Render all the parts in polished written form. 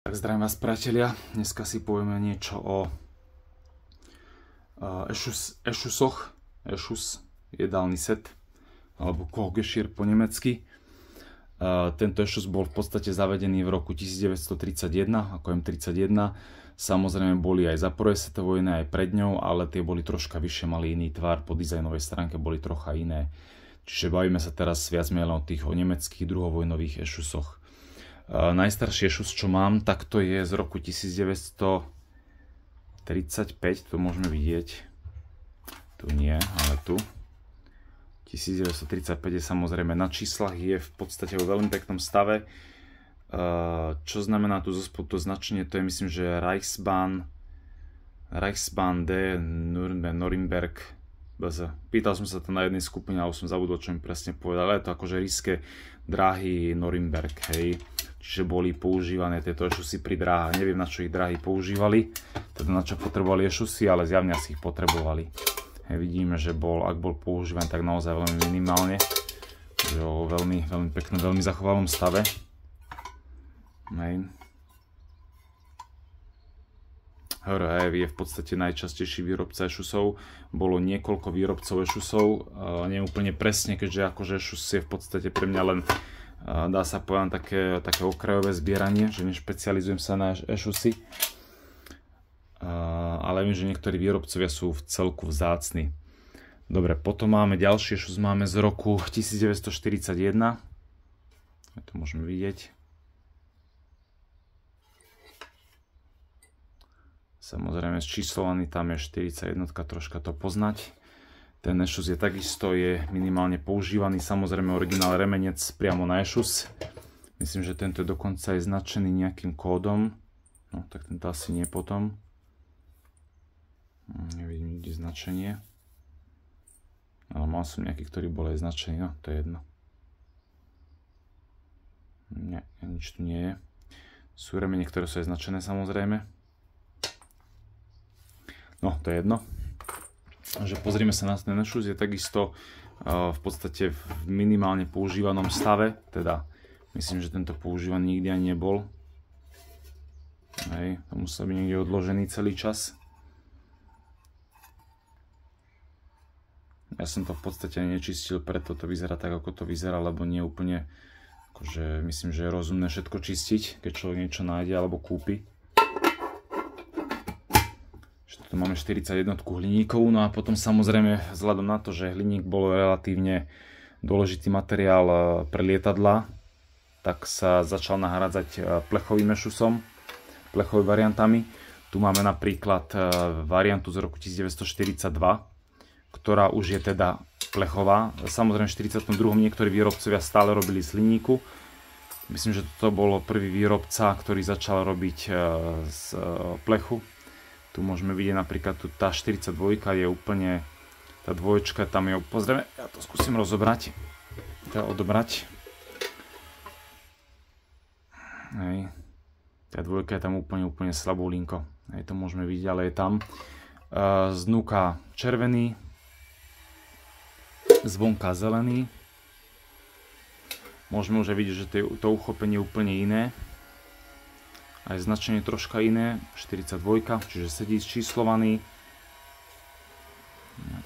Tak zdravím vás, priatelia. Dneska si povieme niečo o Eschusoch. Eschus, jedálny set, alebo Kochgeschirr po nemecky. Tento Eschus bol v podstate zavedený v roku 1931, ako M31. Samozrejme boli aj za prvej svetovej vojny, aj pred ňou, ale tie boli troška vyššie, mali iný tvar, po dizajnovej stránke boli trocha iné. Čiže bavíme sa teraz viac menej o tých nemeckých druhovojnových Eschusoch. Najstarší Eschus, čo mám, tak to je z roku 1935, to môžeme vidieť. Tu nie, ale tu. 1935 je samozrejme na číslach, je v podstate vo veľmi peknom stave. Čo znamená tu zo spodu to značenie, to je myslím, že Reichsbahn D Norimberg. Pýtal som sa to na jednej skupine, ale som zabudol, čo mi presne povedal. Je to akože ríšske dráhy Norimberg, hej. Čiže boli používané tieto Eschusy pri dráhach. Neviem, na čo ich dráhy používali, teda na čo potrebovali Eschusy, ale zjavne si ich potrebovali. Hej, vidíme, že ak bol používaný, tak naozaj veľmi minimálne. Že o veľmi peknom, veľmi zachovalom stave. Hej. Heavy je v podstate najčastejší výrobca Eschusov. Bolo niekoľko výrobcov Eschusov, nie úplne presne, keďže akože Eschus je v podstate pre mňa len, dá sa povedať, také okrajové zbieranie, že nešpecializujem sa na Eschusy. Ale viem, že niektorí výrobcovia sú v celku vzácni. Dobre, potom máme ďalší Eschus, máme z roku 1941. To môžeme vidieť. Samozrejme zčíslovaný, tam je 41, troška to poznať. Ten Eschus je takisto minimálne používaný, samozrejme originál remenec priamo na Eschus. Myslím, že tento je dokonca aj značený nejakým kódom. No, tak tento asi nie potom. Nevidím nikde značenie. Ale mal som nejaký, ktorý bol aj značený, no to je jedno. Nie, nič tu nie je. Sú remene, ktoré sú aj značené samozrejme. No, to je jedno. Takže pozrieme sa na ten Eschus, je takisto v podstate v minimálne používanom stave, teda myslím, že tento používaný nikdy ani nebol. Hej, to musel byť niekde odložený celý čas. Ja som to v podstate nečistil, preto to vyzerá tak, ako to vyzerá, lebo nie úplne, akože myslím, že je rozumné všetko čistiť, keď človek niečo nájde alebo kúpi. Tu máme 41 hliníkovú, no a potom samozrejme vzhľadom na to, že hliník bol relatívne dôležitý materiál pre lietadla, tak sa začal nahrádzať plechovým Eschusom, plechovými variantami. Tu máme napríklad variantu z roku 1942, ktorá už je teda plechová. Samozrejme v 42. niektorí výrobcovia stále robili z hliníku. Myslím, že toto bol prvý výrobca, ktorý začal robiť z plechu. Tu môžeme vidieť napríklad, tá 42 je úplne, tá dvoječka tam je, pozrieme, ja to skúsim rozobrať, teda odobrať. Hej. Tá dvojka je tam úplne slaboulinko, hej, to môžeme vidieť, ale je tam. Znúka červený, zvonka zelený. Môžeme už aj vidieť, že to uchopenie je úplne iné. Aj značenie troška iné, 42, čiže sedí zčíslovaný.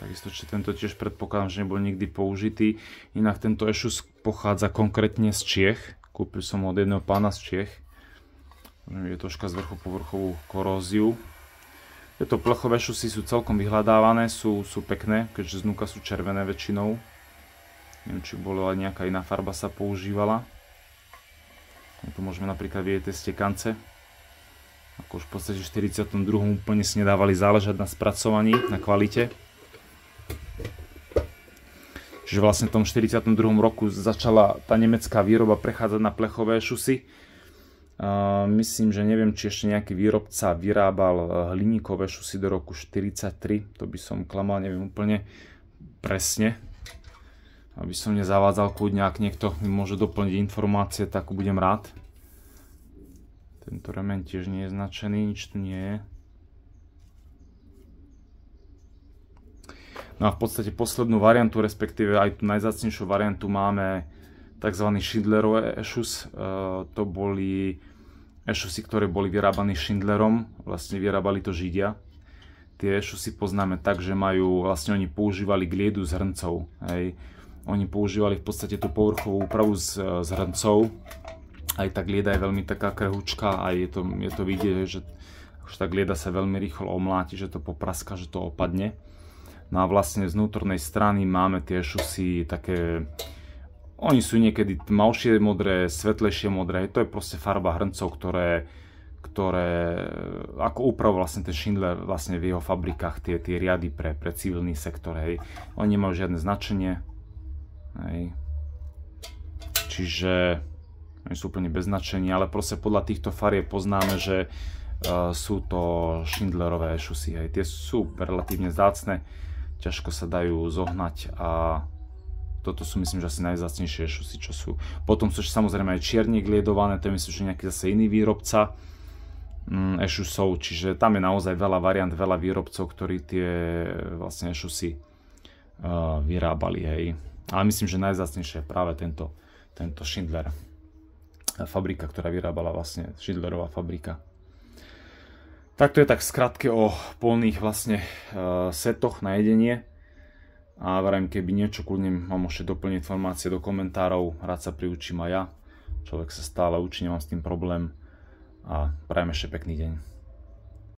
Takisto, tento tiež predpokladám, že nebol nikdy použitý. Inak tento Eschus pochádza konkrétne z Čiech. Kúpil som ho od jedného pána z Čiech. Môžeme vidieť troška z vrchu povrchovú koróziu. Tieto plechové Eschusy sú celkom vyhľadávané, sú pekné, keďže znúka sú červené väčšinou. Neviem, či bola nejaká iná farba sa používala. Tu môžeme napríklad vidieť tie stekance. Ako už v podstate v 42. úplne si nedávali záležať na spracovaní, na kvalite. Čiže vlastne v tom 42. roku začala tá nemecká výroba prechádzať na plechové Eschusy. Myslím, že neviem, či ešte nejaký výrobca vyrábal hliníkové Eschusy do roku 43. To by som klamal, neviem úplne presne. Aby som nezavádzal kľudne, ak niekto mi môže doplniť informácie, tak budem rád. Tento remeň tiež nie je značený, nič tu nie je. No a v podstate poslednú variantu, respektíve aj tú najzácnejšiu variantu máme tzv. Schindlerov Eschus. To boli ešusy, ktoré boli vyrábané Schindlerom, vlastne vyrábali to Židia. Tie ešusy poznáme tak, že majú, vlastne oni používali gliedu z hrncov. Hej. Oni používali v podstate tú povrchovú úpravu z hrncov. Aj tá glieda je veľmi taká krehúčka a je to vidieť, že už tá glieda sa veľmi rýchlo omláti, že to popraska, že to opadne. No a vlastne z vnútornej strany máme tie ešusy také, oni sú niekedy tmavšie modré, svetlejšie modré, to je proste farba hrncov, ktoré ako upravoval vlastne ten Schindler vlastne v jeho fabrikách tie riady pre civilný sektor, hej. Oni nemajú žiadne značenie, hej. Čiže oni sú úplne bez značenia, ale proste podľa týchto farieb poznáme, že sú to Schindlerové ešusy, hej. Tie sú relatívne vzácne, ťažko sa dajú zohnať a toto sú, myslím, že asi najvzácnejšie ešusy, čo sú. Potom sú samozrejme aj čierne gliedované, to je, myslím, že nejaký zase iný výrobca ešusov, čiže tam je naozaj veľa variant, veľa výrobcov, ktorí tie vlastne ešusy vyrábali, hej. Ale myslím, že najvzácnejšie je práve tento Schindler. Fabrika, ktorá vyrábala vlastne Schindlerová fabrika. Tak to je tak skrátke o polných vlastne setoch na jedenie. A vrajím, keby niečo, kľudne mám môžete doplniť informácie do komentárov, rád sa priučím aj ja. Človek sa stále učí, nemám s tým problém. A prajem ešte pekný deň.